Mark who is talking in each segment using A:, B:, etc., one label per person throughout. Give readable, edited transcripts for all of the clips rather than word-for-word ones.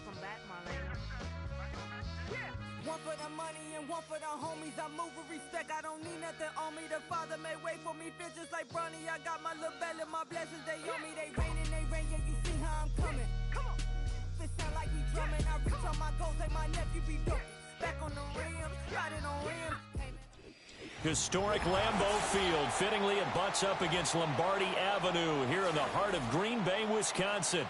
A: Welcome back, Marlena.
B: One for the money and one for the homies. I move with respect, I don't need nothing on me. The Father may wait for me, feel just like Bronny. I got my little belly, my blessings, they on me. They rain, yeah, you see how I'm coming. Come on. It sound like we drumming. I reach on my goals, like my nephew be dope. Back on the rim, riding on rim.
C: Historic Lambeau Field. Fittingly, it butts up against Lombardi Avenue here in the heart of Green Bay, Wisconsin.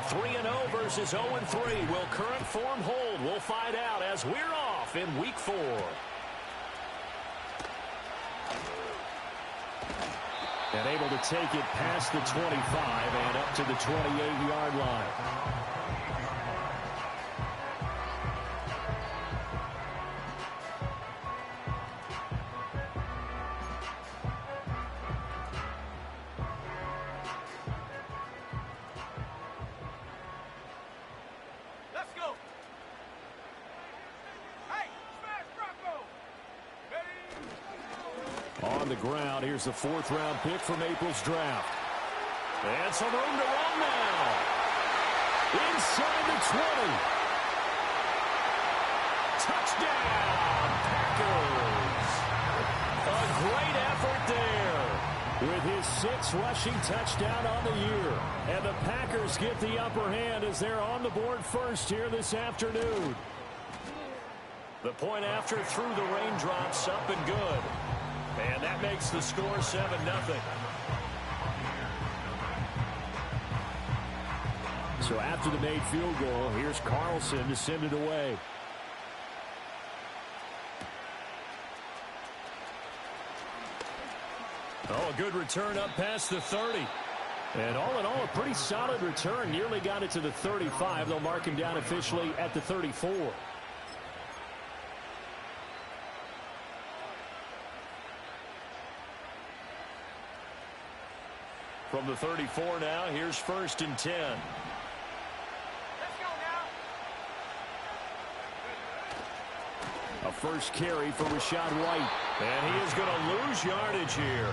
C: Three 3-0 versus 0-3. Will current form hold? We'll find out as we're off in Week 4. And able to take it past the 25 and up to the 28-yard line. On the ground, here's the 4th-round pick from April's draft. And some room to run now. Inside the 20. Touchdown, Packers. A great effort there with his 6th rushing touchdown on the year. And the Packers get the upper hand as they're on the board first here this afternoon. The point after through the raindrops, up and good. And that makes the score 7-0. So after the made field goal, here's Carlson to send it away. Oh, a good return up past the 30. And all in all, a pretty solid return. Nearly got it to the 35. They'll mark him down officially at the 34. From the 34 now, here's 1st and 10.
D: Let's go now.
C: A first carry for Rachaad White. And he is going to lose yardage here.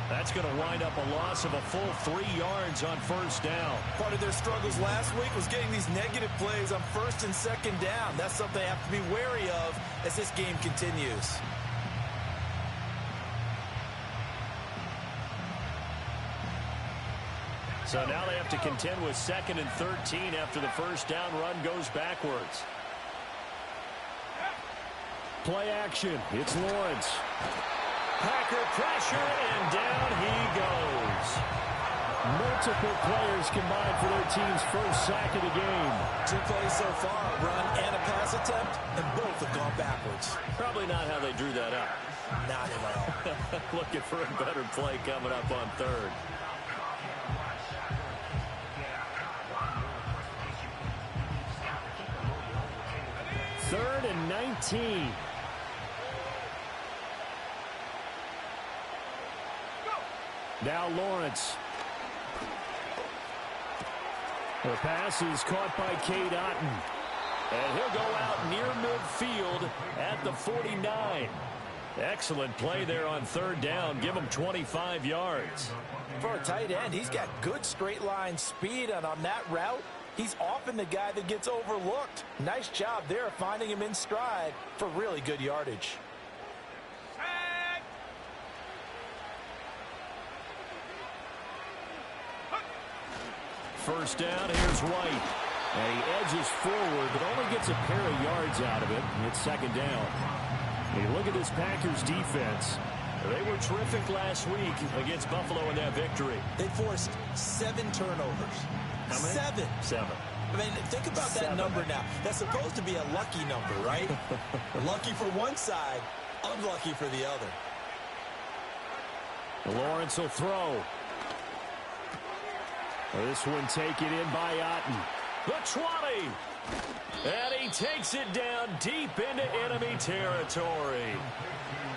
C: That's going to wind up a loss of a full 3 yards on 1st down.
E: Part of their struggles last week was getting these negative plays on 1st and 2nd down. That's something they have to be wary of as this game continues.
C: So now they have to contend with 2nd and 13 after the 1st down run goes backwards. Play action. It's Lawrence. Packer pressure, and down he goes. Multiple players combined for their team's 1st sack of the game.
E: 2 plays so far, a run and a pass attempt, and both have gone backwards.
C: Probably not how they drew that up.
E: Not at all.
C: Looking for a better play coming up on 3rd. Third and 19. Now Lawrence. The pass is caught by Cade Otton. And he'll go out near midfield at the 49. Excellent play there on 3rd down. Give him 25 yards.
E: For a tight end, he's got good straight line speed, and on that route, he's often the guy that gets overlooked. Nice job there of finding him in stride for really good yardage.
C: First down, here's White. And he edges forward, but only gets a pair of yards out of it. It's 2nd down. Hey, look at this Packers defense. They were terrific last week against Buffalo in that victory.
E: They forced 7 turnovers.
C: How many?
E: 7. I mean, think about that number now. That's supposed to be a lucky number, right? Lucky for one side, unlucky for the other.
C: Lawrence will throw. This one taken in by Otton. The 20. And he takes it down deep into enemy territory.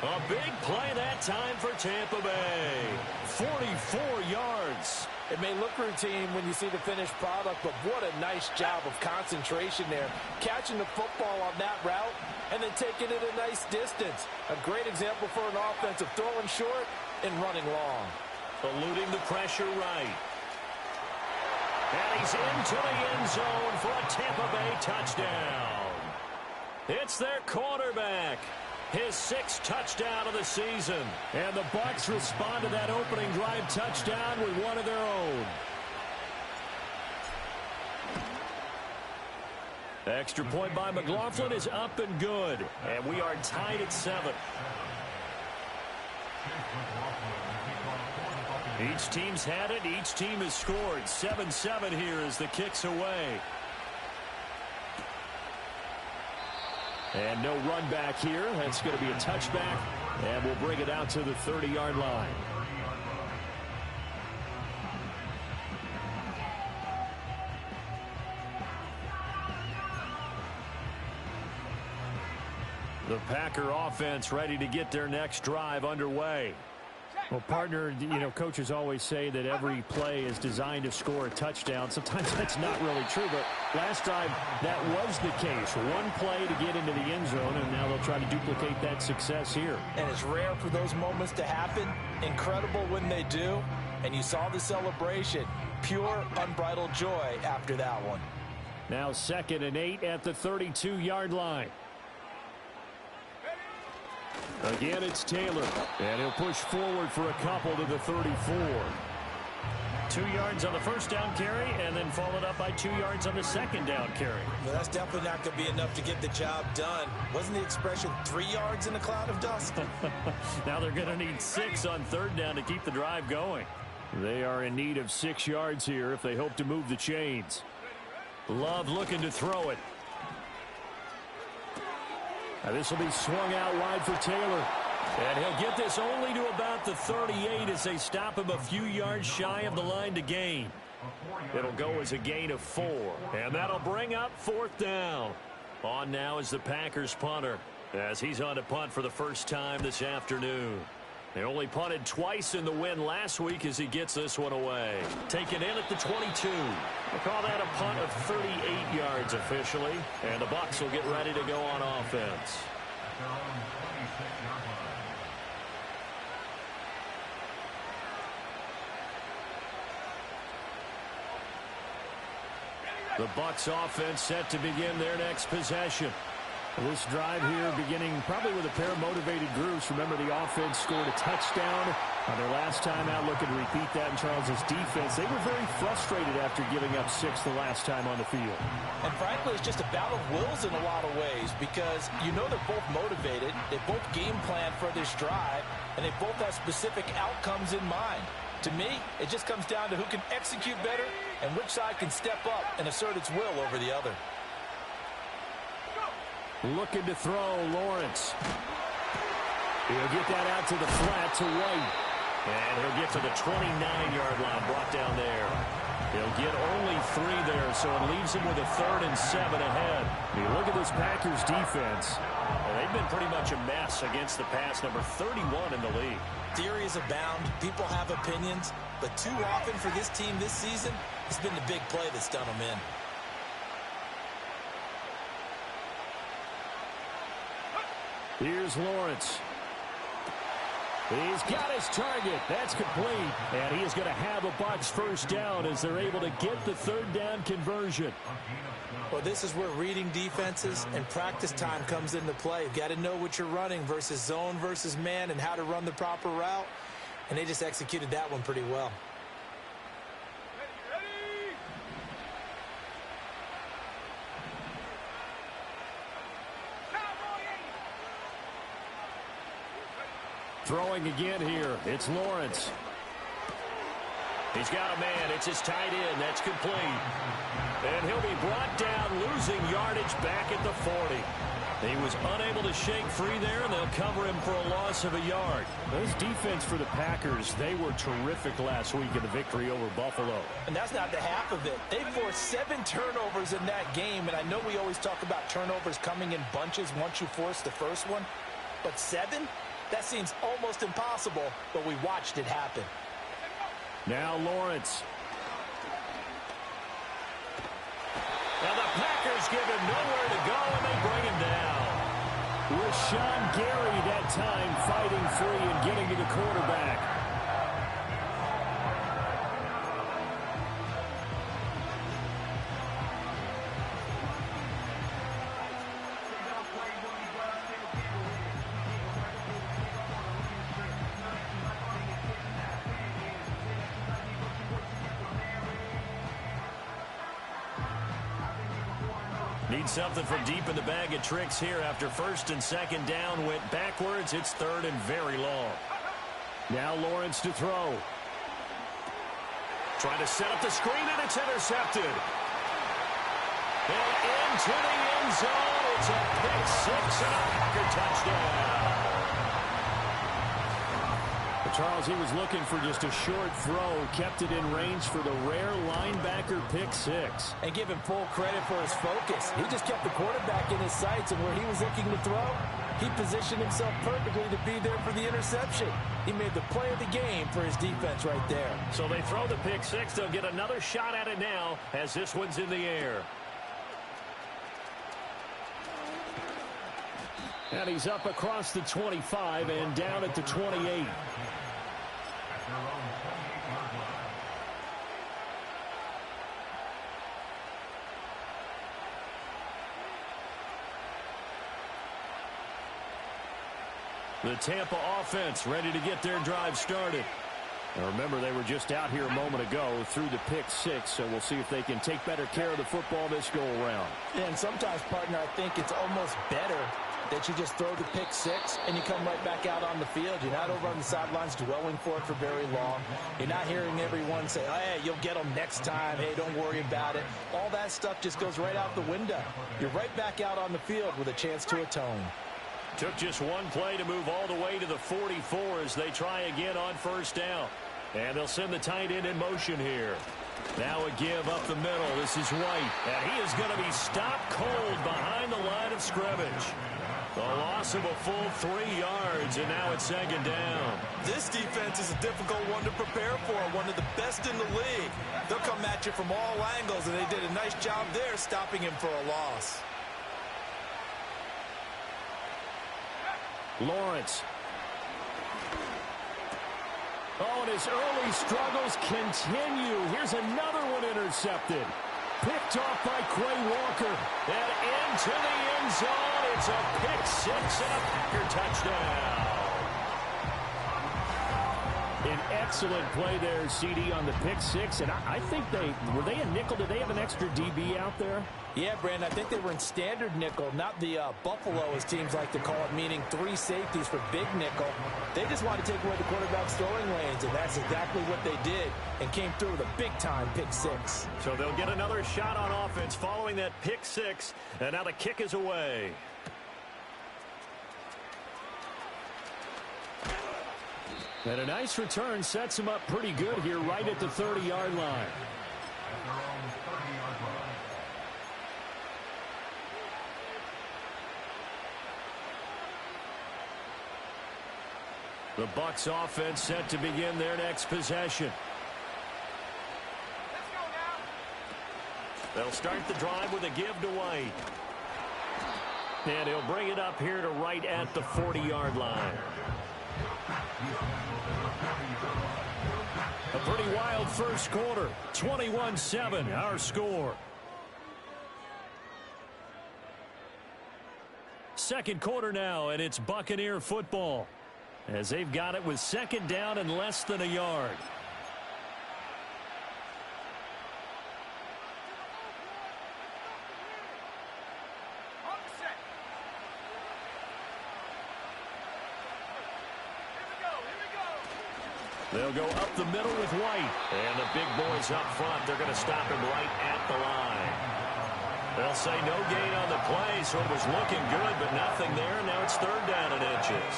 C: A big play that time for Tampa Bay. 44 yards.
E: It may look routine when you see the finished product, but what a nice job of concentration there. Catching the football on that route and then taking it a nice distance. A great example for an offensive throwing short and running long.
C: Eluding the pressure right. And he's into the end zone for a Tampa Bay touchdown. It's their quarterback. His 6th touchdown of the season. And the Bucs respond to that opening drive touchdown with one of their own. Extra point by McLaughlin is up and good. And we are tied at 7. Each team's had it. Each team has scored. 7-7 here as the kick's away. And no run back here. That's going to be a touchback. And we'll bring it out to the 30-yard line. The Packer offense ready to get their next drive underway. Well, partner, you know, coaches always say that every play is designed to score a touchdown. Sometimes that's not really true, but last time that was the case. One play to get into the end zone, and now they'll try to duplicate that success here.
E: And it's rare for those moments to happen. Incredible when they do. And you saw the celebration. Pure, unbridled joy after that one.
C: Now 2nd and 8 at the 32-yard line. Again, it's Taylor, and he'll push forward for a couple to the 34. 2 yards on the first down carry, and then followed up by 2 yards on the second down carry.
E: Well, that's definitely not going to be enough to get the job done. Wasn't the expression 3 yards in a cloud of dust?
C: Now they're going to need 6 on 3rd down to keep the drive going. They are in need of 6 yards here if they hope to move the chains. Love looking to throw it. Now this will be swung out wide for Taylor. And he'll get this only to about the 38 as they stop him a few yards shy of the line to gain. It'll go as a gain of 4. And that'll bring up 4th down. On now is the Packers punter as he's on to punt for the first time this afternoon. They only punted twice in the win last week as he gets this one away. Taken in at the 22. We'll call that a punt of 38 yards officially. And the Bucs will get ready to go on offense. The Bucs offense set to begin their next possession. This drive here beginning probably with a pair of motivated groups. Remember, the offense scored a touchdown on their last time out. Looking to repeat that in Charles's defense. They were very frustrated after giving up 6 the last time on the field.
E: And frankly, it's just a battle of wills in a lot of ways because you know they're both motivated. They both game plan for this drive, and they both have specific outcomes in mind. To me, it just comes down to who can execute better and which side can step up and assert its will over the other.
C: Looking to throw, Lawrence. He'll get that out to the flat to White. And he'll get to the 29-yard line, brought down there. He'll get only 3 there, so it leaves him with a 3rd and 7 ahead. You look at this Packers defense. And they've been pretty much a mess against the pass, number 31 in the league.
E: Theories abound. People have opinions. But too often for this team this season, it's been the big play that's done them in.
C: Here's Lawrence. He's got his target. That's complete. And he is going to have a Bucs first down as they're able to get the 3rd down conversion.
E: Well, this is where reading defenses and practice time comes into play. You've got to know what you're running versus zone versus man and how to run the proper route. And they just executed that one pretty well.
C: Throwing again here. It's Lawrence. He's got a man. It's his tight end. That's complete. And he'll be brought down, losing yardage back at the 40. He was unable to shake free there, and they'll cover him for a loss of a yard. This defense for the Packers, they were terrific last week in the victory over Buffalo.
E: And that's not the half of it. They forced 7 turnovers in that game, and I know we always talk about turnovers coming in bunches once you force the first one. But 7? That seems almost impossible, but we watched it happen.
C: Now Lawrence. And the Packers give him nowhere to go, and they bring him down. Rashawn Gary that time fighting free and getting to the quarterback. Need something from deep in the bag of tricks here after first and second down went backwards. It's third and very long. Now Lawrence to throw. Trying to set up the screen, and it's intercepted. And into the end zone. It's a pick six and a Packer touchdown. Charles, he was looking for just a short throw, kept it in range for the rare linebacker pick six.
E: And give him full credit for his focus. He just kept the quarterback in his sights, and where he was looking to throw, he positioned himself perfectly to be there for the interception. He made the play of the game for his defense right there.
C: So they throw the pick six. They'll get another shot at it now as this one's in the air. And he's up across the 25 and down at the 28. The Tampa offense ready to get their drive started. Now remember, they were just out here a moment ago through the pick six, so we'll see if they can take better care of the football this go-around.
E: And sometimes, partner, I think it's almost better that you just throw the pick six and you come right back out on the field. You're not over on the sidelines dwelling for it for very long. You're not hearing everyone say, oh, hey, you'll get them next time. Hey, don't worry about it. All that stuff just goes right out the window. You're right back out on the field with a chance to atone.
C: Took just one play to move all the way to the 44 as they try again on first down. And they'll send the tight end in motion here. Now a give up the middle. This is White. And he is going to be stopped cold behind the line of scrimmage. The loss of a full 3 yards, and now it's second down.
E: This defense is a difficult one to prepare for, one of the best in the league. They'll come at you from all angles, and they did a nice job there stopping him for a loss.
C: Lawrence. Oh, and his early struggles continue. Here's another one intercepted. Picked off by Quay Walker. And into the end zone. It's a pick six and a Packer touchdown. An excellent play there, CD, on the pick six. And I think were they a nickel? Did they have an extra DB out there?
E: Yeah, Brandon, I think they were in standard nickel, not the Buffalo, as teams like to call it, meaning 3 safeties for big nickel. They just wanted to take away the quarterback's throwing lanes, and that's exactly what they did, and came through with a big-time pick six.
C: So they'll get another shot on offense following that pick six, and now the kick is away. And a nice return sets him up pretty good here right at the 30-yard line. The Bucs offense set to begin their next possession.
D: Let's go now.
C: They'll start the drive with a give to White. And he'll bring it up here to right at the 40-yard line. A pretty wild first quarter. 21-7, our score. Second quarter now, and it's Buccaneer football, as they've got it with second down and less than a yard. They'll go up the middle with White. And the big boys up front, they're going to stop him right at the line. They'll say no gain on the play, so it was looking good, but nothing there. Now it's third down and inches.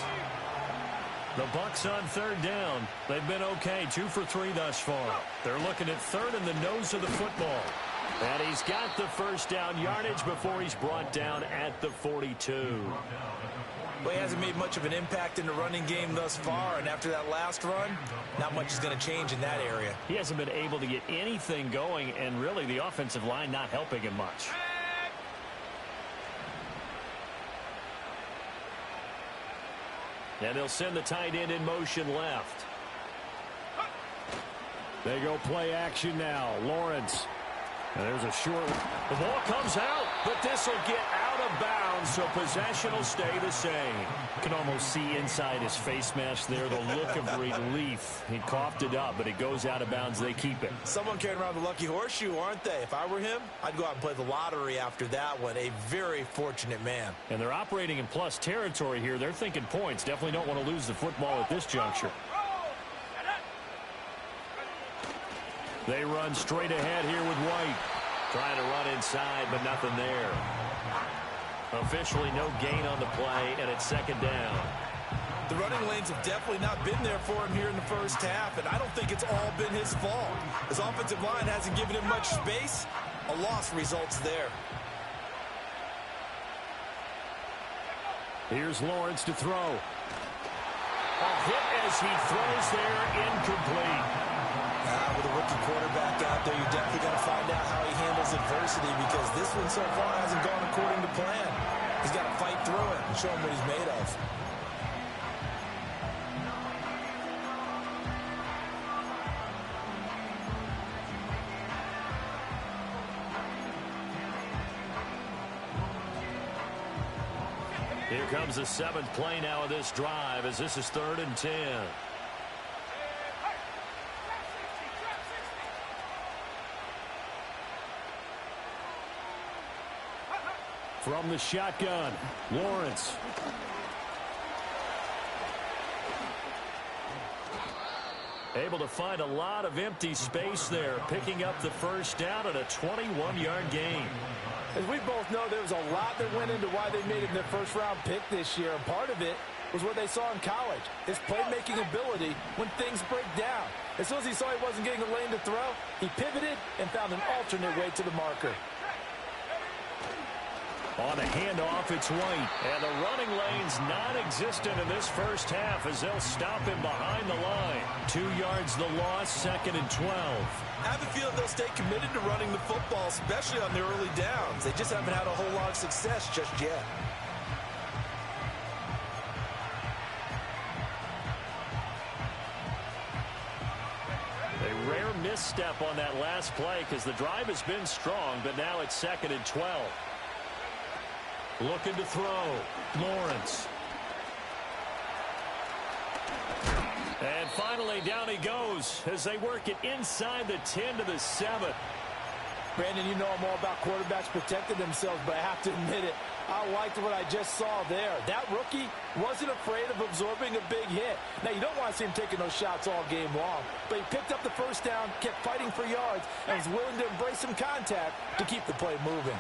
C: The Bucs on third down. They've been okay, 2 for 3 thus far. They're looking at third in the nose of the football. And he's got the first down yardage before he's brought down at the 42.
E: Well, he hasn't made much of an impact in the running game thus far, and after that last run, not much is going to change in that area.
C: He hasn't been able to get anything going, and really the offensive line not helping him much. And they'll send the tight end in motion left. They go play action now. Lawrence. And there's a short. The ball comes out, but this will get out of bounds, so possession will stay the same. You can almost see inside his face mask there the look of relief. He coughed it up, but it goes out of bounds. They keep it.
E: Someone carrying around the lucky horseshoe, aren't they? If I were him, I'd go out and play the lottery after that one. A very fortunate man.
C: And they're operating in plus territory here. They're thinking points. Definitely don't want to lose the football at this juncture. They run straight ahead here with White. Trying to run inside, but nothing there. Officially no gain on the play, and it's second down.
E: The running lanes have definitely not been there for him here in the first half, and I don't think it's all been his fault. His offensive line hasn't given him much space. A loss results there.
C: Here's Lawrence to throw. A hit as he throws there, incomplete.
E: With a rookie quarterback out there, you definitely got to find out how he handles adversity, because this one so far hasn't gone according to plan. He's got to fight through it and show him what he's made of.
C: Here comes the seventh play now of this drive, as this is 3rd and 10. From the shotgun, Lawrence. Able to find a lot of empty space there, picking up the first down at a 21-yard gain.
E: As we both know, there was a lot that went into why they made him their first-round pick this year, and part of it was what they saw in college, his playmaking ability when things break down. As soon as he saw he wasn't getting a lane to throw, he pivoted and found an alternate way to the marker.
C: On a handoff, it's White. And the running lane's non-existent in this first half as they'll stop him behind the line. 2 yards the loss, 2nd and 12.
E: I have a feeling they'll stay committed to running the football, especially on the early downs. They just haven't had a whole lot of success just yet.
C: A rare misstep on that last play because the drive has been strong, but now it's 2nd and 12. Looking to throw. Lawrence. And finally, down he goes as they work it inside the 10 to the 7.
E: Brandon, you know I'm all about quarterbacks protecting themselves, but I have to admit it, I liked what I just saw there. That rookie wasn't afraid of absorbing a big hit. Now, you don't want to see him taking those shots all game long, but he picked up the first down, kept fighting for yards, and was willing to embrace some contact to keep the play moving.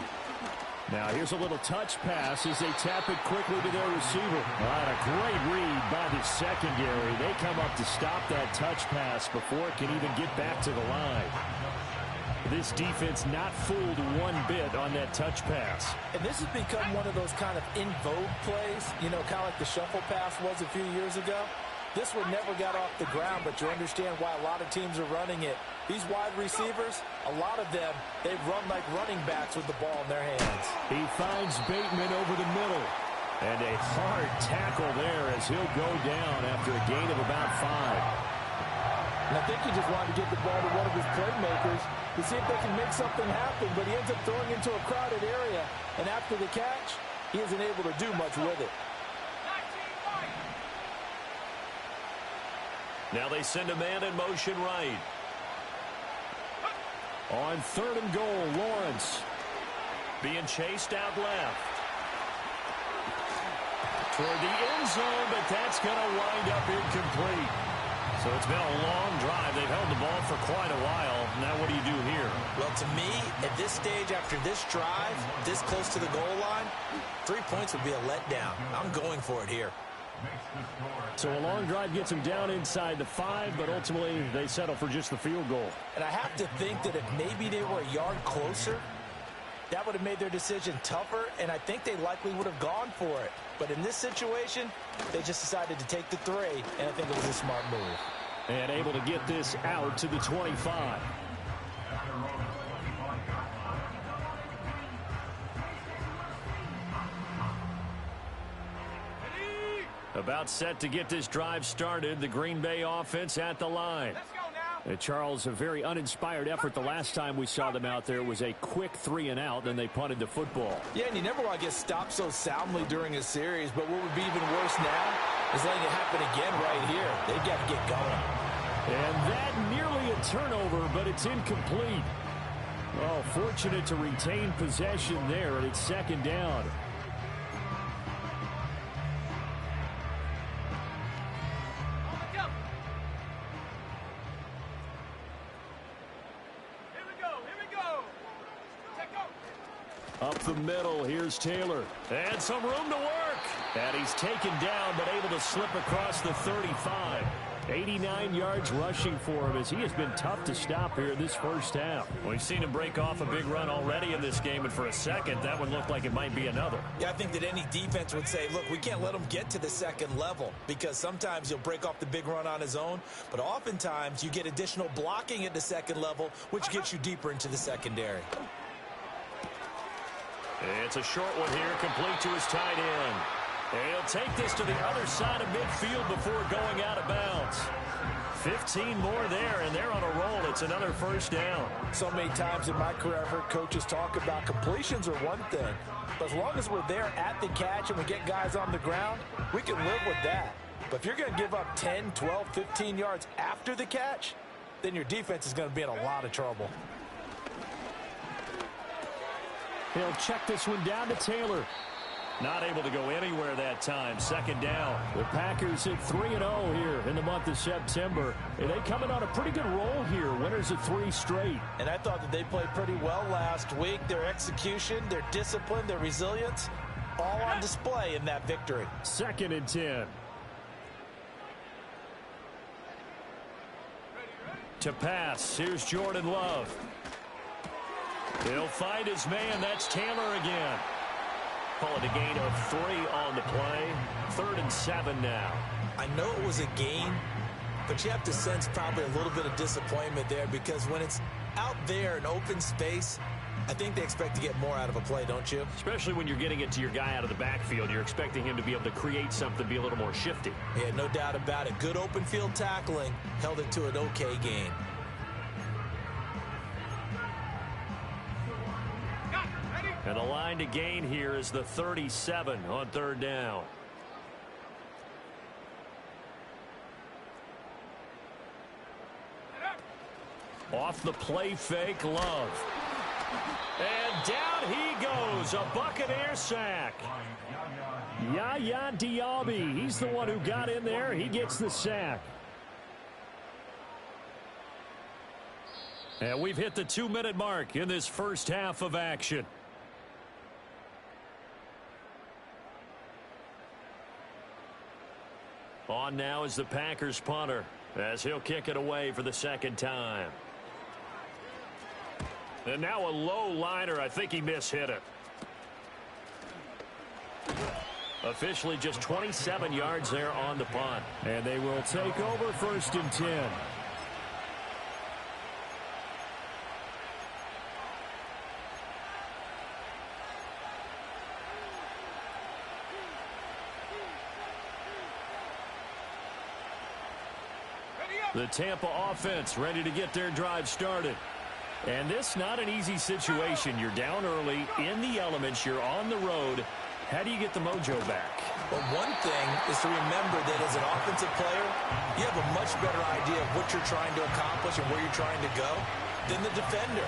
C: Now here's a little touch pass as they tap it quickly to their receiver. A great read by the secondary. They come up to stop that touch pass before it can even get back to the line. This defense not fooled one bit on that touch pass.
E: And this has become one of those kind of in vogue plays, you know, kind of like the shuffle pass was a few years ago. This one never got off the ground, but you understand why a lot of teams are running it. These wide receivers, a lot of them, they run like running backs with the ball in their hands.
C: He finds Bateman over the middle. And a hard tackle there as he'll go down after a gain of about 5.
E: And I think he just wanted to get the ball to one of his playmakers to see if they can make something happen, but he ends up throwing into a crowded area. And after the catch, he isn't able to do much with it.
C: Now they send a man in motion right. On 3rd and goal, Lawrence being chased out left. Toward the end zone, but that's going to wind up incomplete. So it's been a long drive. They've held the ball for quite a while. Now what do you do here?
E: Well, to me, at this stage, after this drive, this close to the goal line, 3 points would be a letdown. I'm going for it here.
C: So a long drive gets them down inside the 5, but ultimately they settle for just the field goal.
E: And I have to think that if maybe they were a yard closer, that would have made their decision tougher, and I think they likely would have gone for it. But in this situation, they just decided to take the 3, and I think it was a smart move.
C: And able to get this out to the 25. About set to get this drive started. The Green Bay offense at the line.
D: Let's go now.
C: Charles, a very uninspired effort the last time we saw them out there. It was a quick 3 and out, then they punted the football.
E: Yeah, and you never want to get stopped so soundly during a series, but what would be even worse now is letting it happen again right here. They've got to get going.
C: And that nearly a turnover, but it's incomplete. Oh, fortunate to retain possession there, and it's second down. Up the middle, here's Taylor. And some room to work. And he's taken down, but able to slip across the 35. 89 yards rushing for him as he has been tough to stop here this first half. We've seen him break off a big run already in this game, and for a second, that one looked like it might be another.
E: Yeah, I think that any defense would say, look, we can't let him get to the second level because sometimes he'll break off the big run on his own, but oftentimes you get additional blocking at the second level, which gets you deeper into the secondary.
C: It's a short one here, complete to his tight end. And he'll take this to the other side of midfield before going out of bounds. 15 more there, and they're on a roll. It's another first down.
E: So many times in my career, I've heard coaches talk about completions are one thing. But as long as we're there at the catch and we get guys on the ground, we can live with that. But if you're going to give up 10, 12, 15 yards after the catch, then your defense is going to be in a lot of trouble.
C: He'll check this one down to Taylor. Not able to go anywhere that time. Second down. The Packers at 3-0 here in the month of September. And they coming on a pretty good roll here. Winners of 3 straight.
E: And I thought that they played pretty well last week. Their execution, their discipline, their resilience, all on display in that victory.
C: 2nd and 10. To pass. Here's Jordan Love. He'll find his man. That's Taylor again. Call it a gain of 3 on the play. 3rd and 7 now.
E: I know it was a gain, but you have to sense probably a little bit of disappointment there because when it's out there in open space, I think they expect to get more out of a play, don't you?
C: Especially when you're getting it to your guy out of the backfield. You're expecting him to be able to create something, be a little more shifty.
E: Yeah, no doubt about it. Good open field tackling held it to an okay gain.
C: And the line to gain here is the 37 on 3rd down. Off the play fake, Love. And down he goes, a Buccaneer sack. Yaya Diaby, he's the one who got in there. He gets the sack. And we've hit the 2-minute mark in this first half of action. On now is the Packers punter as he'll kick it away for the 2nd time. And now a low liner. I think he mishit it. Officially just 27 yards there on the punt. And they will take over 1st and 10. The Tampa offense ready to get their drive started. And this not an easy situation. You're down early, in the elements, you're on the road. How do you get the mojo back?
E: Well, one thing is to remember that as an offensive player, you have a much better idea of what you're trying to accomplish and where you're trying to go than the defender.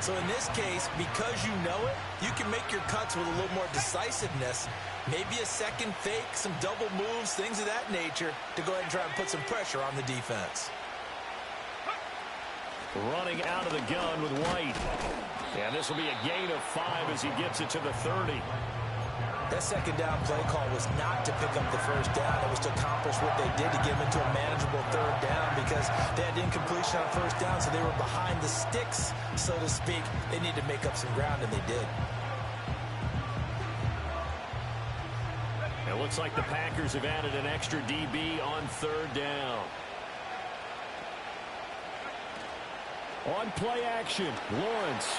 E: So in this case, because you know it, you can make your cuts with a little more decisiveness. Maybe a second fake, some double moves, things of that nature to go ahead and try and put some pressure on the defense.
C: Running out of the gun with White. And this will be a gain of 5 as he gets it to the 30.
E: That second down play call was not to pick up the first down. It was to accomplish what they did to get them into a manageable 3rd down because they had incompletion on 1st down, so they were behind the sticks, so to speak. They needed to make up some ground, and they did.
C: It looks like the Packers have added an extra DB on 3rd down. On play action, Lawrence.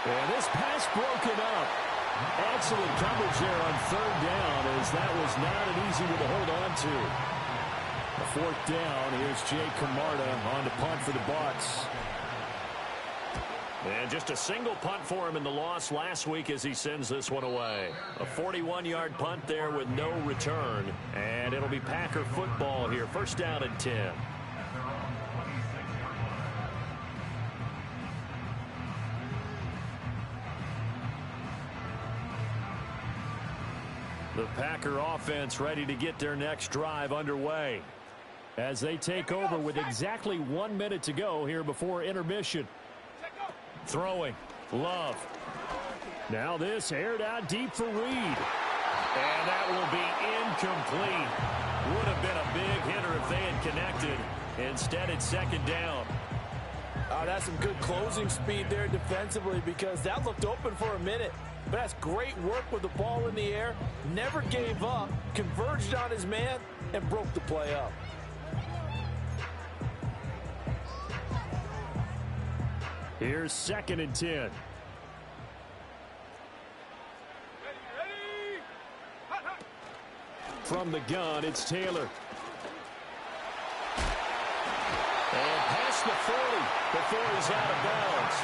C: And this pass broken up. Excellent coverage there on third down, as that was not an easy one to hold on to. A fourth down. Here's Jay Camarda on to punt for the Bucs. And just a single punt for him in the loss last week as he sends this one away. A 41-yard punt there with no return. And it'll be Packer football here. First down and 10. The Packer offense ready to get their next drive underway as they take over with exactly 1 minute to go here before intermission. Throwing. Love. Now this aired out deep for Reed. And that will be incomplete. Would have been a big hitter if they had connected. Instead, it's second down.
E: Oh, that's some good closing speed there defensively, because that looked open for a minute. But that's great work with the ball in the air. Never gave up. Converged on his man and broke the play up.
C: Here's second and 10.
D: Ready.
C: From the gun, it's Taylor. And past the 40 before he's out of bounds.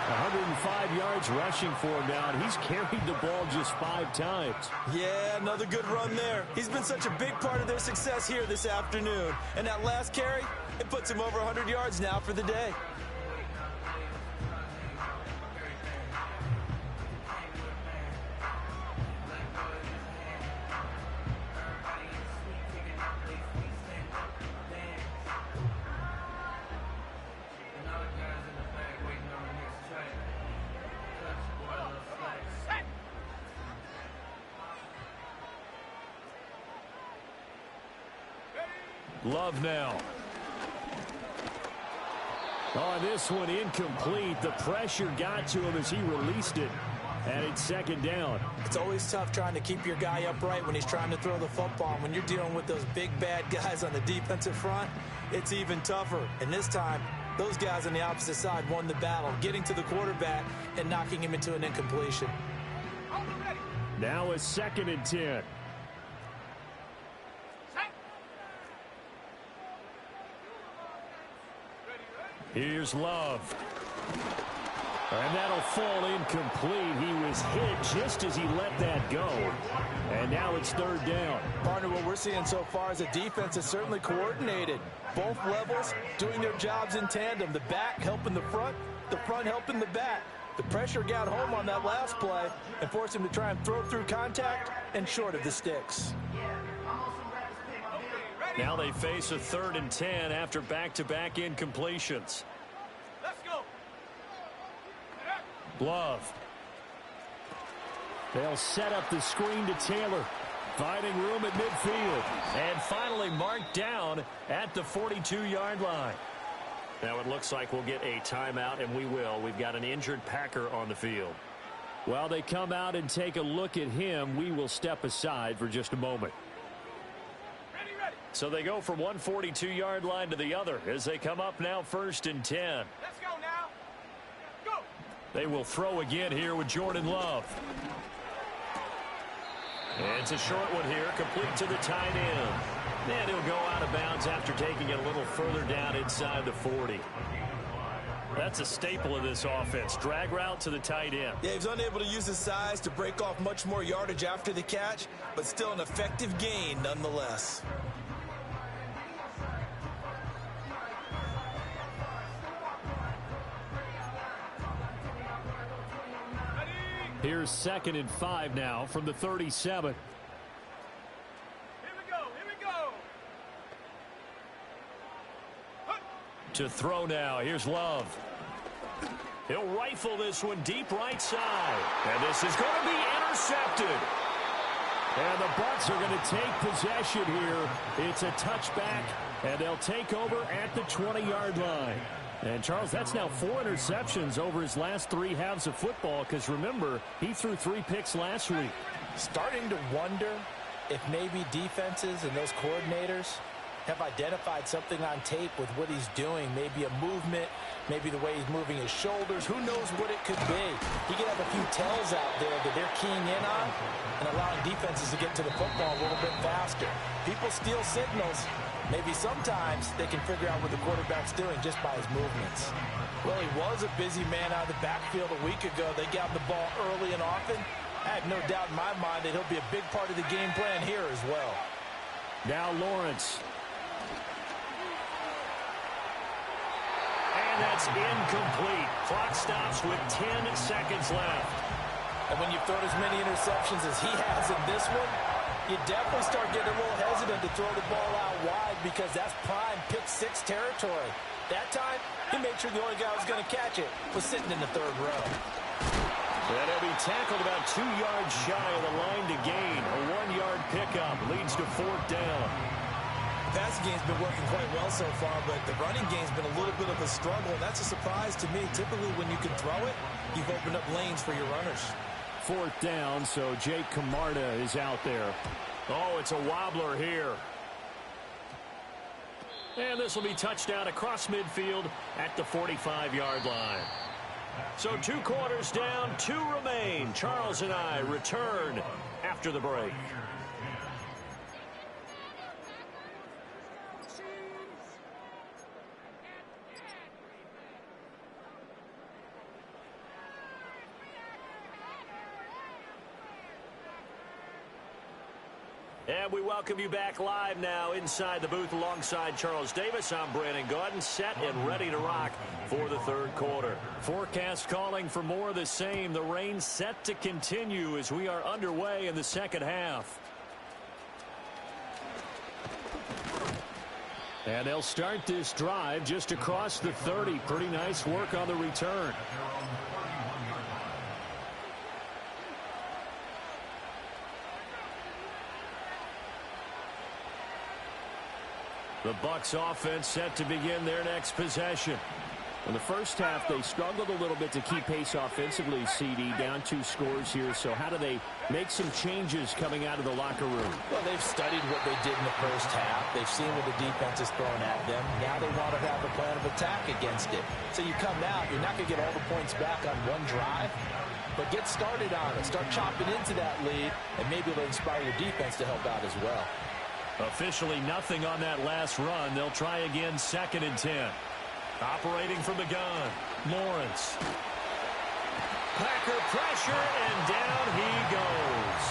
C: 105 yards rushing for him now, and he's carried the ball just 5 times.
E: Yeah, another good run there. He's been such a big part of their success here this afternoon. And that last carry, it puts him over 100 yards now for the day.
C: Love now. On this one, incomplete. The pressure got to him as he released it. And it's second down.
E: It's always tough trying to keep your guy upright when he's trying to throw the football. When you're dealing with those big, bad guys on the defensive front, it's even tougher. And this time, those guys on the opposite side won the battle, getting to the quarterback and knocking him into an incompletion.
C: Now a second and 10. Here's Love. And that'll fall incomplete. He was hit just as he let that go. And now it's third down.
E: Partner, what we're seeing so far is a defense that's certainly coordinated. Both levels doing their jobs in tandem. The back helping the front helping the back. The pressure got home on that last play and forced him to try and throw through contact and short of the sticks.
C: Now they face a 3rd and 10 after back-to-back incompletions.
D: Let's go.
C: Love. They'll set up the screen to Taylor. Finding room at midfield. And finally marked down at the 42-yard line. Now it looks like we'll get a timeout, and we will. We've got an injured Packer on the field. While they come out and take a look at him, we will step aside for just a moment. So they go from one 42-yard line to the other as they come up now 1st and 10.
D: Let's go now. Go.
C: They will throw again here with Jordan Love. And it's a short one here, complete to the tight end. And he'll go out of bounds after taking it a little further down inside the 40. That's a staple of this offense. Drag route to the tight end.
E: Yeah, he's unable to use his size to break off much more yardage after the catch, but still an effective gain nonetheless.
C: Here's 2nd and 5 now from the 37.
D: Here we go.
C: To throw now. Here's Love. He'll rifle this one deep right side. And this is going to be intercepted. And the Bucs are going to take possession here. It's a touchback, and they'll take over at the 20-yard line. And, Charles, that's now 4 interceptions over his last 3 halves of football, because, remember, he threw 3 picks last week.
E: Starting to wonder if maybe defenses and those coordinators have identified something on tape with what he's doing. Maybe a movement, maybe the way he's moving his shoulders. Who knows what it could be? He could have a few tells out there that they're keying in on and allowing defenses to get to the football a little bit faster. People steal signals. Maybe sometimes they can figure out what the quarterback's doing just by his movements. Well, he was a busy man out of the backfield a week ago. They got the ball early and often. I have no doubt in my mind that he'll be a big part of the game plan here as well.
C: Now Lawrence. And that's incomplete. Clock stops with 10 seconds left.
E: And when you throw as many interceptions as he has in this one, you definitely start getting a little hesitant to throw the ball out wide because that's prime pick six territory. That time, he made sure the only guy who was going to catch it was sitting in the third row.
C: And he'll be tackled about 2 yards shy of the line to gain. A 1-yard pickup leads to fourth down.
E: The passing game's been working quite well so far, but the running game's been a little bit of a struggle, and that's a surprise to me. Typically, when you can throw it, you've opened up lanes for your runners.
C: Fourth down, so Jake Camarda is out there. Oh, it's a wobbler here. And this will be touchdown across midfield at the 45-yard line. So 2 quarters down, 2 remain. Charles and I return after the break. And we welcome you back live now inside the booth alongside Charles Davis. I'm Brandon Gaudin, set and ready to rock for the third quarter. Forecast calling for more of the same. The rain set to continue as we are underway in the second half. And they'll start this drive just across the 30. Pretty nice work on the return. The Bucs offense set to begin their next possession. In the first half, they struggled a little bit to keep pace offensively, CD, down 2 scores here. So how do they make some changes coming out of the locker room?
E: Well, they've studied what they did in the first half. They've seen what the defense is throwing at them. Now they want to have a plan of attack against it. So you come out, you're not going to get all the points back on one drive, but get started on it. Start chopping into that lead, and maybe it'll inspire your defense to help out as well.
C: Officially nothing on that last run. They'll try again, 2nd and 10. Operating from the gun, Lawrence. Packer pressure, and down he goes.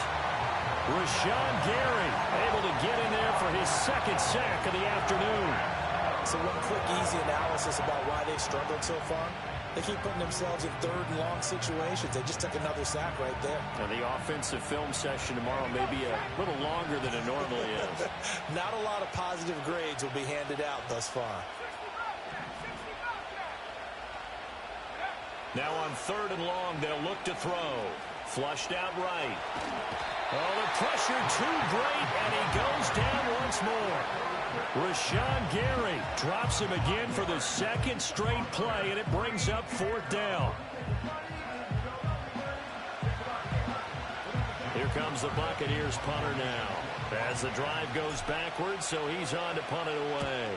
C: Rashawn Gary able to get in there for his 2nd sack of the afternoon.
E: So one quick, easy analysis about why they struggled so far. They keep putting themselves in 3rd and long situations. They just took another sack right there.
C: And the offensive film session tomorrow may be a little longer than it normally is.
E: Not a lot of positive grades will be handed out thus far.
C: Now on 3rd and long, they'll look to throw. Flushed out right. Oh, the pressure too great, and he goes down once more. Rashawn Gary drops him again for the 2nd straight play, and it brings up 4th down. Here comes the Buccaneers punter now. As the drive goes backwards, so he's on to punt it away.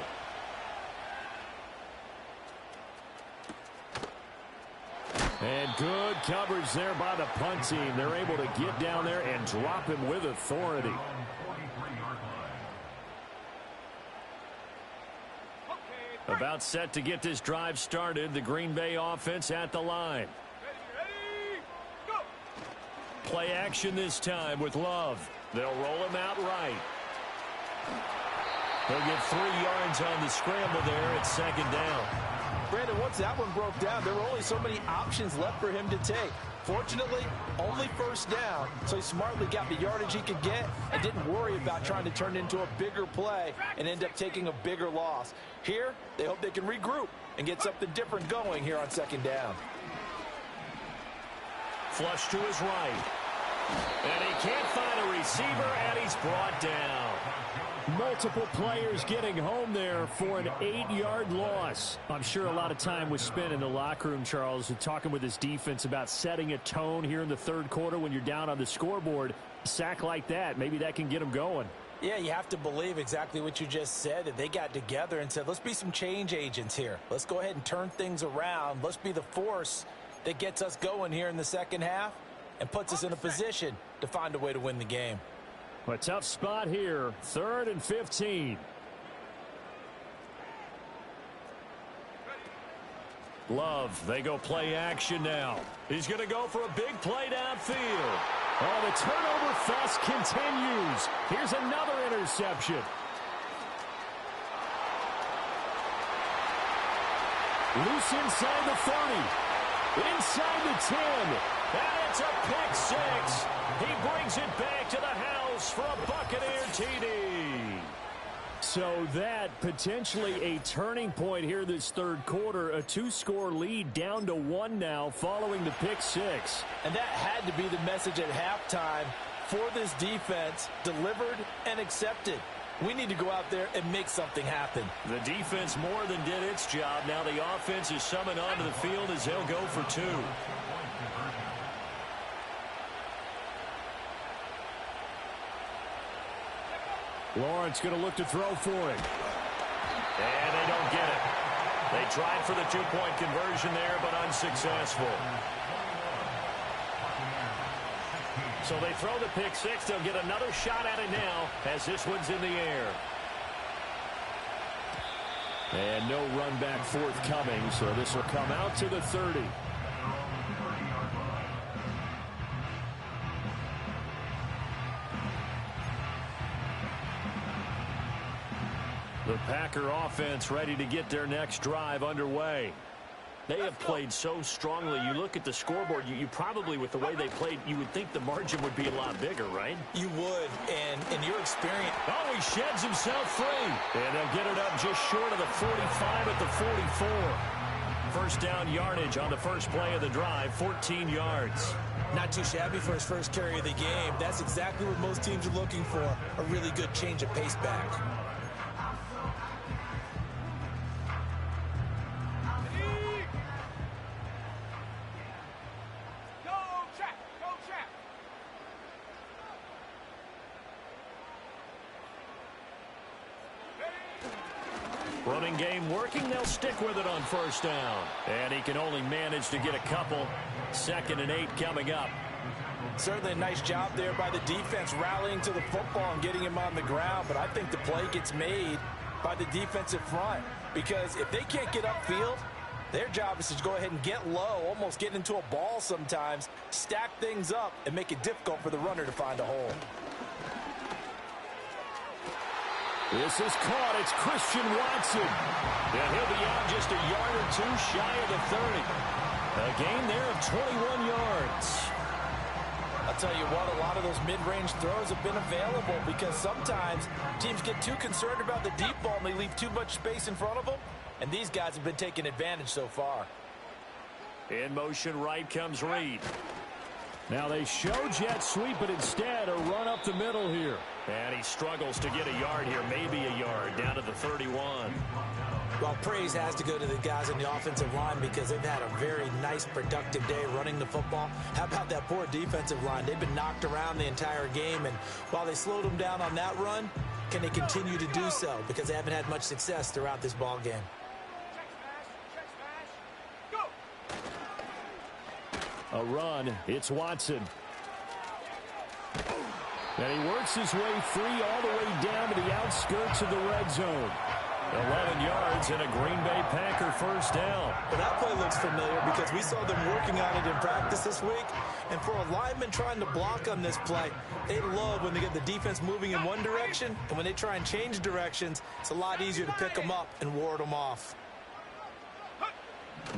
C: And good coverage there by the punt team. They're able to get down there and drop him with authority. About set to get this drive started. The Green Bay offense at the line.
D: Ready, go!
C: Play action this time with Love. They'll roll him out right. They'll get 3 yards on the scramble there at 2nd down.
E: Brandon, once that one broke down, there were only so many options left for him to take. Fortunately, only 1st down, so he smartly got the yardage he could get and didn't worry about trying to turn it into a bigger play and end up taking a bigger loss. Here, they hope they can regroup and get something different going here on 2nd down.
C: Flush to his right. And he can't find a receiver, and he's brought down. Multiple players getting home there for an 8-yard loss. I'm sure a lot of time was spent in the locker room, Charles, and talking with his defense about setting a tone here in the 3rd quarter when you're down on the scoreboard. A sack like that, maybe that can get them going.
E: Yeah, you have to believe exactly what you just said, that they got together and said, let's be some change agents here. Let's go ahead and turn things around. Let's be the force that gets us going here in the second half and puts us in a position to find a way to win the game.
C: A tough spot here, 3rd and 15. Love, they go play action now. He's going to go for a big play downfield. Oh, the turnover fest continues. Here's another interception. Loose inside the 30. Inside the 10. And it's a pick six. He brings it back to the house for a Buccaneer TD. So that potentially a turning point here this third quarter. A 2-score lead down to 1 now following the pick six.
E: And that had to be the message at halftime for this defense, delivered and accepted. We need to go out there and make something happen.
C: The defense more than did its job. Now the offense is summoned onto the field as they'll go for 2. Lawrence going to look to throw for it. And they don't get it. They tried for the 2-point conversion there, but unsuccessful. So they throw the pick six. They'll get another shot at it now as this one's in the air. And no run back forthcoming, so this will come out to the 30. The Packer offense ready to get their next drive underway. They have played so strongly. You look at the scoreboard, you probably, with the way they played, you would think the margin would be a lot bigger, right?
E: You would, and in your experience.
C: Oh, he sheds himself free. And they'll get it up just short of the 45 at the 44. First down yardage on the first play of the drive, 14 yards.
E: Not too shabby for his first carry of the game. That's exactly what most teams are looking for, a really good change of pace back.
C: Running game working. They'll stick with it on first down. And he can only manage to get a couple. 2nd and 8 coming up.
E: Certainly a nice job there by the defense rallying to the football and getting him on the ground. But I think the play gets made by the defensive front. Because if they can't get upfield, their job is to go ahead and get low, almost get into a ball sometimes, stack things up, and make it difficult for the runner to find a hole.
C: This is caught. It's Christian Watson. And he'll be out just a yard or 2 shy of the 30. A gain there of 21 yards.
E: I'll tell you what, a lot of those mid-range throws have been available because sometimes teams get too concerned about the deep ball and they leave too much space in front of them. And these guys have been taking advantage so far.
C: In motion right comes Reed. Now they show jet sweep, but instead a run up the middle here. And he struggles to get a yard here, maybe a yard, down to the 31.
E: Well, praise has to go to the guys in the offensive line because they've had a very nice, productive day running the football. How about that poor defensive line? They've been knocked around the entire game, and while they slowed them down on that run, can they continue to do so? Because they haven't had much success throughout this ball game.
C: A run. It's Watson. And he works his way free all the way down to the outskirts of the red zone. 11 yards and a Green Bay Packer first down.
E: Well, that play looks familiar because we saw them working on it in practice this week. And for a lineman trying to block on this play, they love when they get the defense moving in one direction. And when they try and change directions, it's a lot easier to pick them up and ward them off.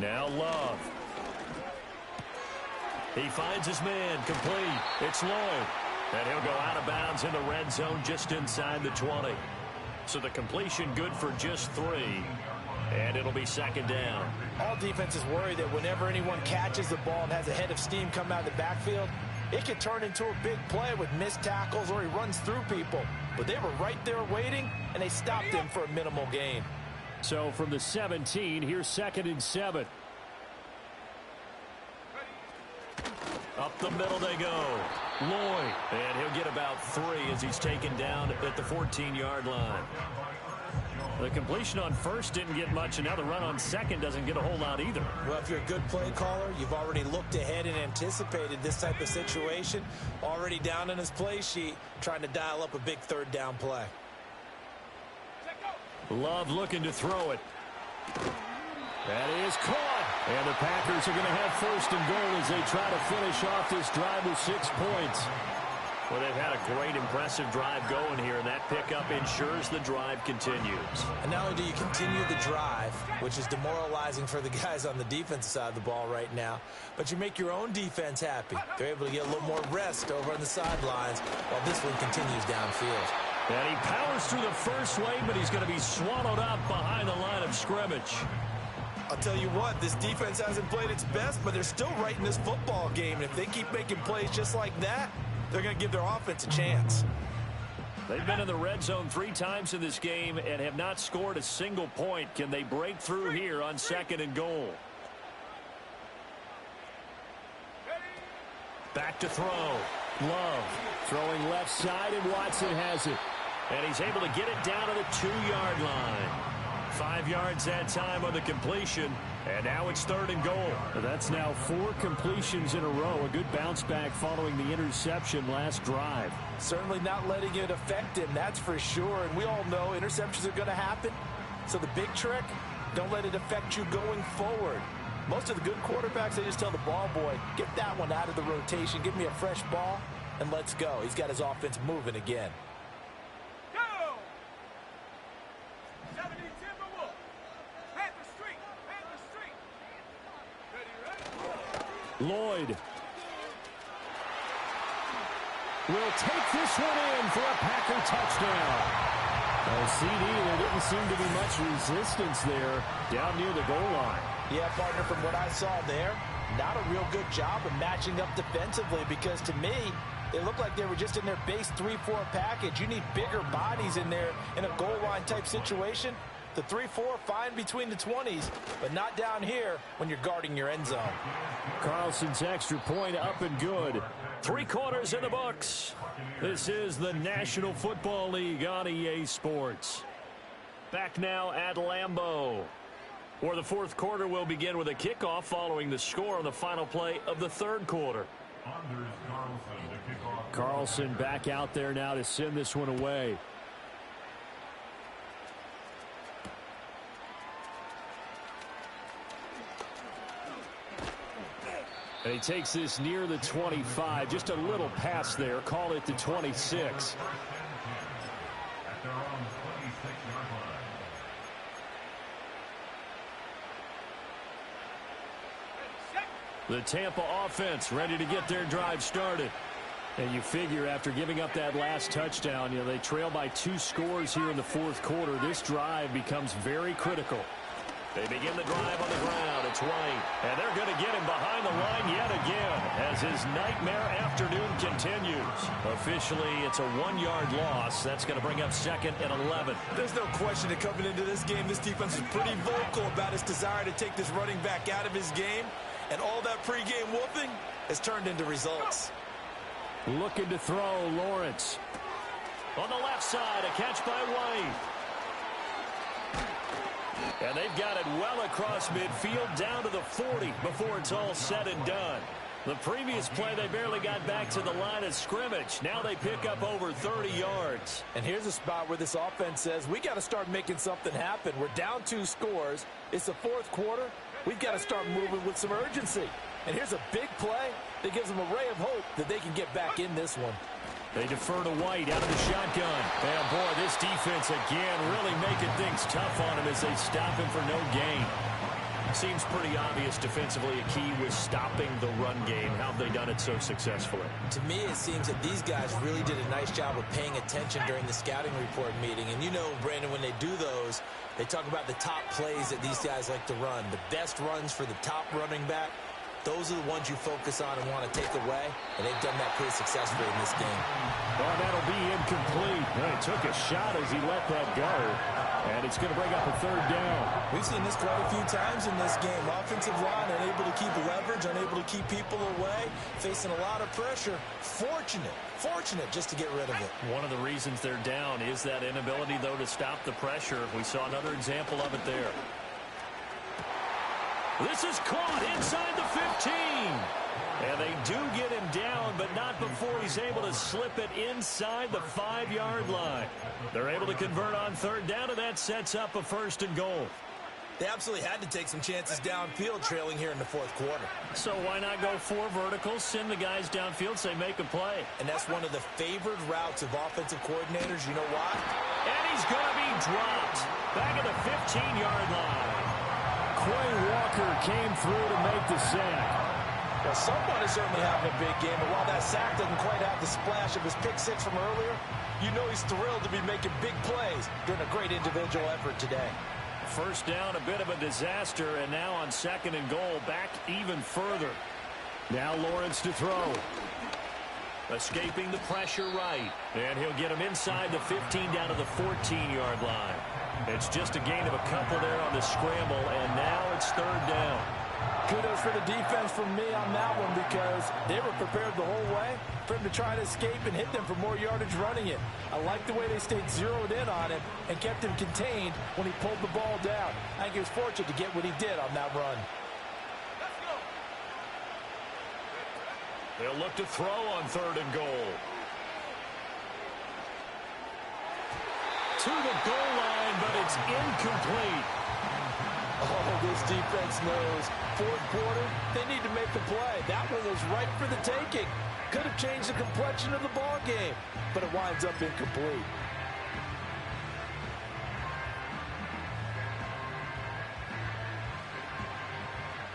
C: Now Love. He finds his man, complete. It's Lloyd. And he'll go out of bounds in the red zone just inside the 20. So the completion good for just 3. And it'll be second down.
E: All defenses worry that whenever anyone catches the ball and has a head of steam come out of the backfield, it could turn into a big play with missed tackles or he runs through people. But they were right there waiting, and they stopped him for a minimal gain.
C: So from the 17, here's 2nd and 7. Up the middle they go. Lloyd, and he'll get about 3 as he's taken down at the 14-yard line. The completion on first didn't get much, and now the run on second doesn't get a whole lot either.
E: Well, if you're a good play caller, you've already looked ahead and anticipated this type of situation. Already down in his play sheet, trying to dial up a big third down play.
C: Love looking to throw it. That is caught. And the Packers are going to have first and goal as they try to finish off this drive with 6 points. Well, they've had a great, impressive drive going here, and that pickup ensures the drive continues.
E: And not only do you continue the drive, which is demoralizing for the guys on the defensive side of the ball right now, but you make your own defense happy. They're able to get a little more rest over on the sidelines while this one continues downfield.
C: And he powers through the first lane, but he's going to be swallowed up behind the line of scrimmage.
E: I'll tell you what, this defense hasn't played its best, but they're still right in this football game. And if they keep making plays just like that, they're going to give their offense a chance.
C: They've been in the red zone 3 times in this game and have not scored a single point. Can they break through here on second and goal? Back to throw. Love throwing left side, and Watson has it. And he's able to get it down to the 2-yard line. 5 yards that time on the completion, and now it's third and goal. That's now 4 completions in a row. A good bounce back following the interception last drive.
E: Certainly not letting it affect him, that's for sure. And we all know interceptions are going to happen. So the big trick, don't let it affect you going forward. Most of the good quarterbacks, they just tell the ball boy, get that one out of the rotation, give me a fresh ball, and let's go. He's got his offense moving again.
C: Lloyd will take this one in for a Packer touchdown. CD, there didn't seem to be much resistance there down near the goal line.
E: Yeah, partner, from what I saw there, not a real good job of matching up defensively, because to me, they looked like they were just in their base 3-4 package. You need bigger bodies in there in a goal line type situation. The 3-4, fine between the 20s, but not down here when you're guarding your end zone.
C: Carlson's extra point up and good. 3 quarters in the books. This is the National Football League on EA Sports. Back now at Lambeau, where the 4th quarter will begin with a kickoff following the score on the final play of the 3rd quarter. Carlson back out there now to send this one away. And he takes this near the 25, just a little pass there. Call it the 26. The Tampa offense ready to get their drive started. And you figure after giving up that last touchdown, they trail by 2 scores here in the 4th quarter. This drive becomes very critical. They begin the drive on the ground. It's White, and they're going to get him behind the line yet again as his nightmare afternoon continues. Officially, it's a 1-yard loss. That's going to bring up 2nd and 11.
E: There's no question that coming into this game, this defense is pretty vocal about its desire to take this running back out of his game, and all that pregame whooping has turned into results.
C: Looking to throw, Lawrence. On the left side, a catch by White. And they've got it well across midfield down to the 40 before it's all said and done. The previous play, they barely got back to the line of scrimmage. Now they pick up over 30 yards.
E: And here's a spot where this offense says, we got to start making something happen. We're down 2 scores. It's the 4th quarter. We've got to start moving with some urgency. And here's a big play that gives them a ray of hope that they can get back in this one.
C: They defer to White out of the shotgun. And boy, this defense again really making things tough on him as they stop him for no gain. Seems pretty obvious defensively a key was stopping the run game. How have they done it so successfully?
E: To me, it seems that these guys really did a nice job of paying attention during the scouting report meeting. And you know, Brandon, when they do those, they talk about the top plays that these guys like to run. The best runs for the top running back. those are the ones you focus on and want to take away, and they've done that pretty successfully in this game.
C: Well, that'll be incomplete. He took a shot as he let that go, and it's going to bring up a third down.
E: We've seen this quite a few times in this game. Offensive line unable to keep leverage, unable to keep people away, facing a lot of pressure. Fortunate just to get rid of it.
C: One of the reasons they're down is that inability, though, to stop the pressure. We saw another example of it there. This is caught inside the 15. And they do get him down, but not before he's able to slip it inside the 5-yard line. They're able to convert on third down, and that sets up a 1st and goal.
E: They absolutely had to take some chances downfield trailing here in the 4th quarter.
C: So why not go 4 verticals, send the guys downfield, say make a play.
E: And that's one of the favored routes of offensive coordinators. You know why?
C: And he's going to be dropped back at the 15-yard line. Quay Walker came through to make the sack.
E: Well, someone is certainly having a big game, and while that sack doesn't quite have the splash of his pick 6 from earlier, you know he's thrilled to be making big plays during a great individual effort today.
C: First down, a bit of a disaster, and now on 2nd and goal, back even further. Now Lawrence to throw. Escaping the pressure right, and he'll get him inside the 15 down to the 14-yard line. It's just a gain of a couple there on the scramble, and now it's 3rd down.
E: Kudos for the defense from me on that one, because they were prepared the whole way for him to try to escape and hit them for more yardage running it. I like the way they stayed zeroed in on him and kept him contained when he pulled the ball down. I think he was fortunate to get what he did on that run.
C: They'll look to throw on 3rd and goal. To the goal line, but it's incomplete.
E: Oh, this defense knows. 4th quarter, they need to make a play. That one was right for the taking. Could have changed the complexion of the ball game, but it winds up incomplete.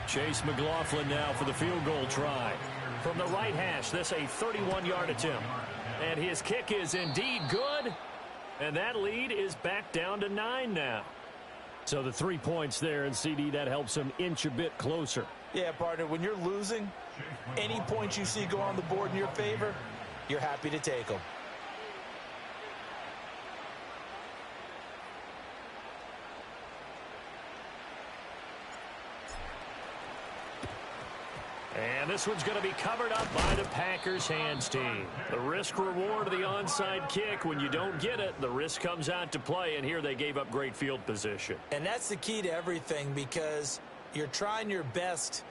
C: Chase McLaughlin now for the field goal try. From the right hash, this a 31-yard attempt. And his kick is indeed good. And that lead is back down to 9 now. So the 3 points there, and CD, that helps him inch a bit closer.
E: Yeah, partner, when you're losing, any points you see go on the board in your favor, you're happy to take them.
C: And this one's going to be covered up by the Packers hands team. The risk reward of the onside kick. When you don't get it, the risk comes out to play, and here they gave up great field position.
E: And that's the key to everything, because you're trying your best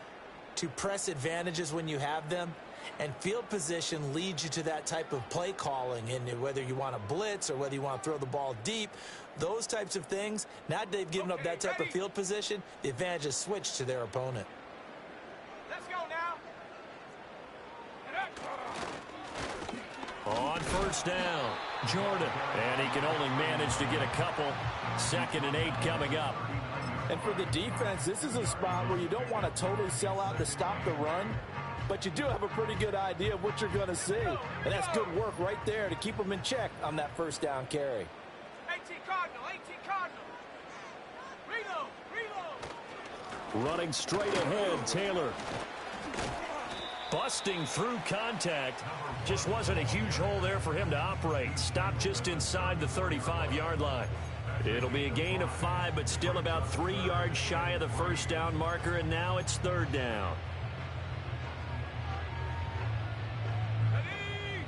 E: to press advantages when you have them, and field position leads you to that type of play calling. And whether you want to blitz or whether you want to throw the ball deep, those types of things, now that they've given up that type of field position, the advantage is switched to their opponent.
C: On first down, Jordan. And he can only manage to get a couple. 2nd and 8 coming up.
E: And for the defense, this is a spot where you don't want to totally sell out to stop the run, but you do have a pretty good idea of what you're going to see. And that's good work right there to keep them in check on that first down carry.
D: 18 Cardinal, 18 Cardinal. Reload.
C: Running straight ahead, Taylor. Busting through contact. Just wasn't a huge hole there for him to operate. Stopped just inside the 35-yard line. It'll be a gain of 5, but still about 3 yards shy of the first down marker, and now it's 3rd down.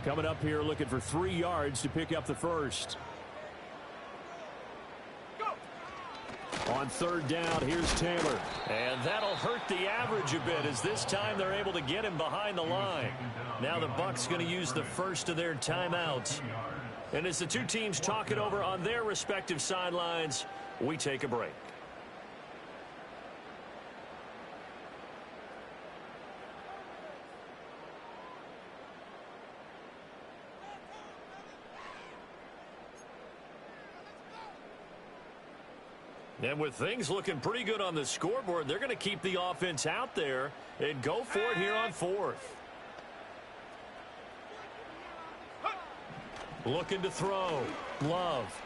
C: Coming up here looking for 3 yards to pick up the first. On 3rd down, here's Taylor. And that'll hurt the average a bit, as this time they're able to get him behind the line. Now the Bucs going to use the first of their timeouts. And as the two teams talk it over on their respective sidelines, we take a break. And with things looking pretty good on the scoreboard, they're going to keep the offense out there and go for it here on 4th. Looking to throw. Love.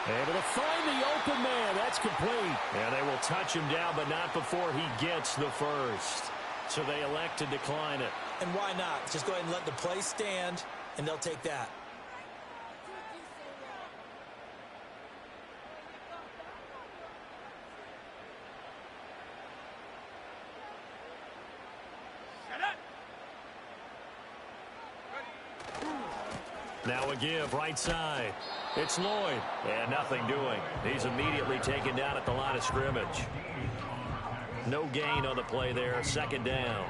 C: Able to find the open man. That's complete. And they will touch him down, but not before he gets the first. So they elect to decline it.
E: And why not? Just go ahead and let the play stand, and they'll take that.
C: Now a give, right side. It's Lloyd. And nothing doing. He's immediately taken down at the line of scrimmage. No gain on the play there. Second down.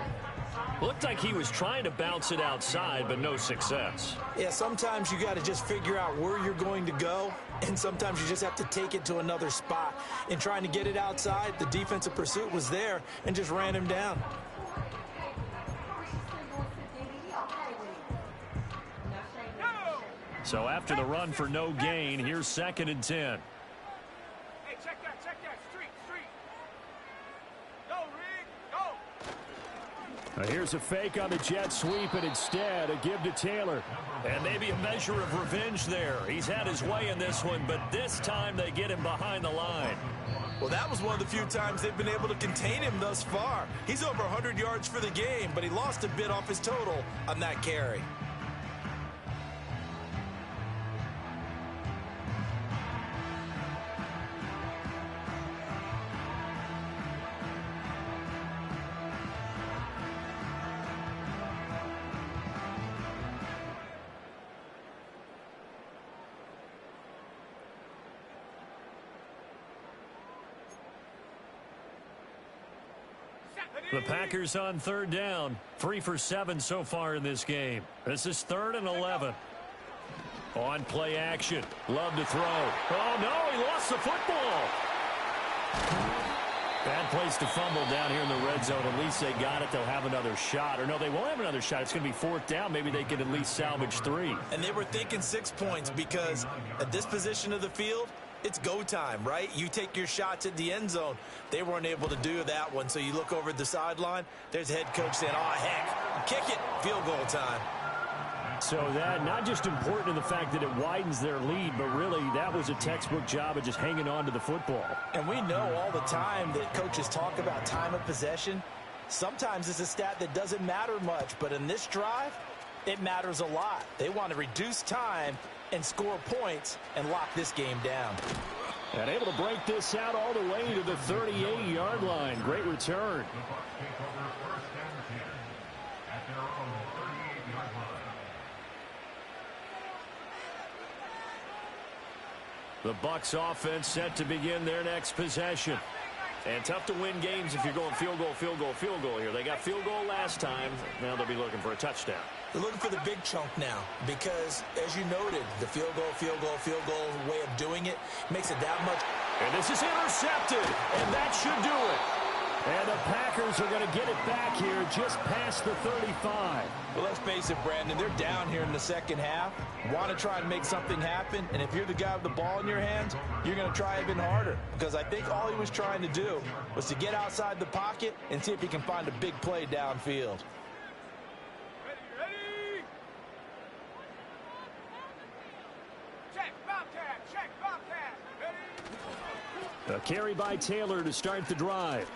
C: Looked like he was trying to bounce it outside, but no success.
E: Yeah, sometimes you got to just figure out where you're going to go, and sometimes you just have to take it to another spot. In trying to get it outside, the defensive pursuit was there and just ran him down.
C: So after the run for no gain, here's 2nd and 10.
D: Hey, check that, street. Go, Rig, go.
C: Here's a fake on the jet sweep, and instead a give to Taylor. And maybe a measure of revenge there. He's had his way in this one, but this time they get him behind the line.
E: Well, that was one of the few times they've been able to contain him thus far. He's over 100 yards for the game, but he lost a bit off his total on that carry.
C: The Packers on 3rd down. 3 for 7 so far in this game. This is 3rd and 11. On play action. Love to throw. Oh, no, he lost the football. Bad place to fumble down here in the red zone. At least they got it. They'll have another shot. Or no, they won't have another shot. It's going to be 4th down. Maybe they can at least salvage 3.
E: And they were thinking 6 points because at this position of the field, it's go time, right? You take your shots at the end zone. They weren't able to do that one, so you look over at the sideline. There's the head coach saying, oh, heck, kick it, field goal time.
C: So that not just important in the fact that it widens their lead, but really that was a textbook job of just hanging on to the football.
E: And we know all the time that coaches talk about time of possession. Sometimes it's a stat that doesn't matter much, but in this drive, it matters a lot. They want to reduce time and score points and lock this game down.
C: And able to break this out all the way to the 38-yard line. Great return. The Bucs offense set to begin their next possession. And tough to win games if you're going field goal here. They got field goal last time. Now they'll be looking for a touchdown.
E: They're looking for the big chunk now because, as you noted, the field goal way of doing it makes it that much.
C: And this is intercepted, and that should do it. And the Packers are going to get it back here just past the 35.
E: Well, let's face it, Brandon, they're down here in the second half. Want to try and make something happen, and if you're the guy with the ball in your hands, you're going to try even harder because I think all he was trying to do was to get outside the pocket and see if he can find a big play downfield.
D: Ready. Check, Bobcat. Ready.
C: A carry by Taylor to start the drive.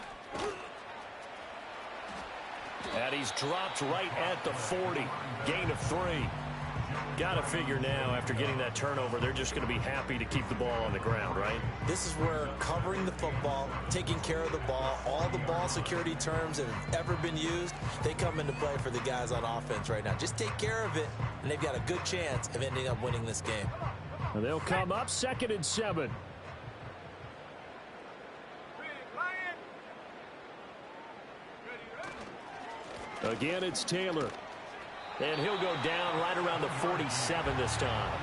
C: And he's dropped right at the 40. Gain of 3. Got to figure now, after getting that turnover, they're just going to be happy to keep the ball on the ground, right?
E: This is where covering the football, taking care of the ball, all the ball security terms that have ever been used, they come into play for the guys on offense right now. Just take care of it, and they've got a good chance of ending up winning this game.
C: And they'll come up 2nd and 7. Again, it's Taylor. And he'll go down right around the 47 this time.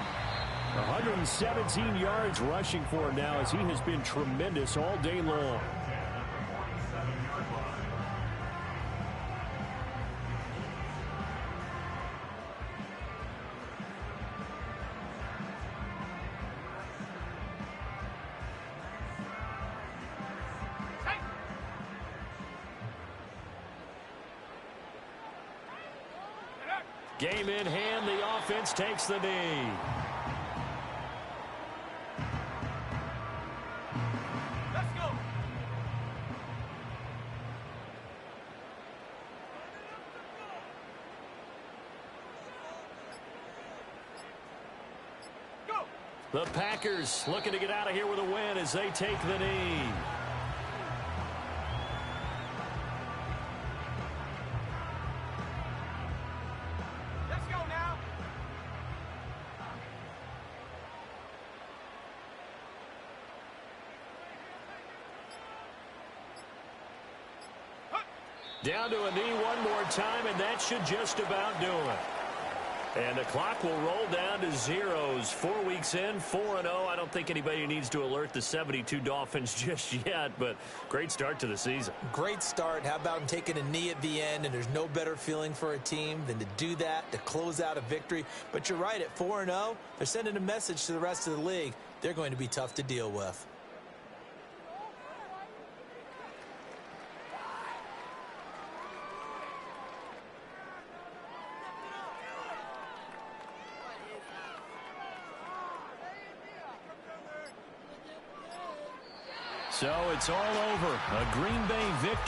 C: 117 yards rushing for him now as he has been tremendous all day long. Game in hand, the offense takes the knee. The Packers looking to get out of here with a win as they take the knee.
D: Let's go now.
C: Down to a knee one more time, and that should just about do it. And the clock will roll down to zeros. 4 weeks in, 4-0. I don't think anybody needs to alert the 72 Dolphins just yet, but great start to the season.
E: Great start. How about taking a knee at the end? And there's no better feeling for a team than to do that, to close out a victory. But you're right, at 4-0, they're sending a message to the rest of the league. They're going to be tough to deal with.
C: So it's all over. A Green Bay victory.